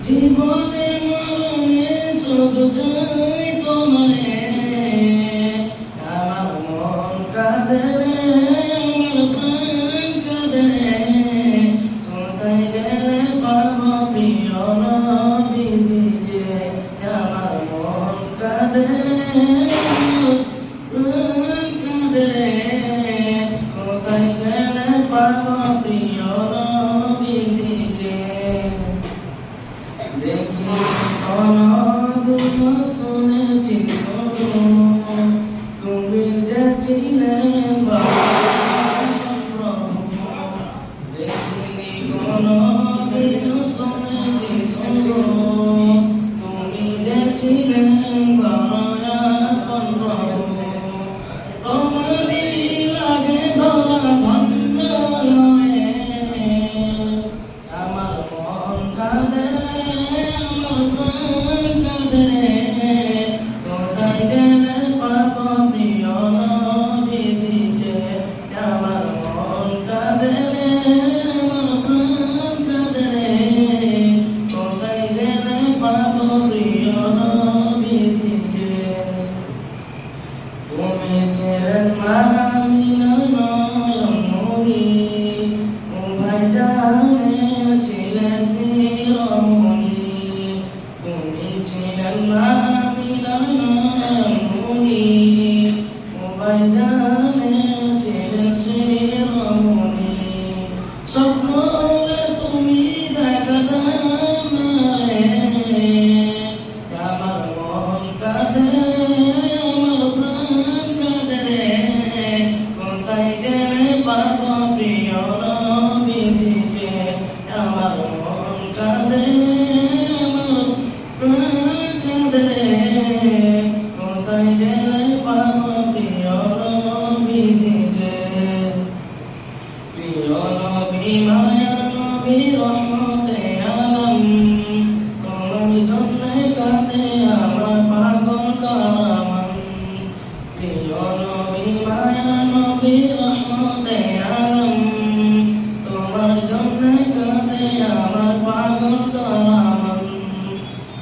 জীবনে মরণে শুধু চাই তোমারে, আমার মন কাঁদে রে, আমার প্রাণ কাঁদে রে, কোথায় গেলে পাবো প্রিয় নবীজিকে। আমার মন কাঁদে রে, প্রাণ কাঁদে রে, কোথায় গেলে পাবো প্রিয় নবীজিকে। দেখি অনদিন শুনেছি শুধু তুমি যে ছিলেন প্রভু। দেখিনি কোনদিন শুনেছি শুধু তুমি যে ছিলেন দয়াবান প্রভু। তোমারই লাগে ধরা ধন্য লয়ে, আমার মন কাঁদে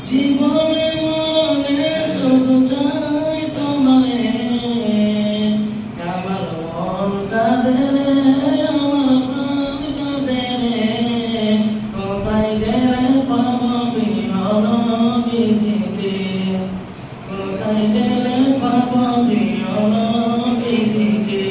জীবনে মরণে শুধু চাই তোমারে, আমার মন কাঁদে রে, আমার প্রাণ কাঁদে রে, কোথায় গেলে পাবো প্রিয় নবীজিকে। কোথায় গেলে পাবো প্রিয় নবীজিকে।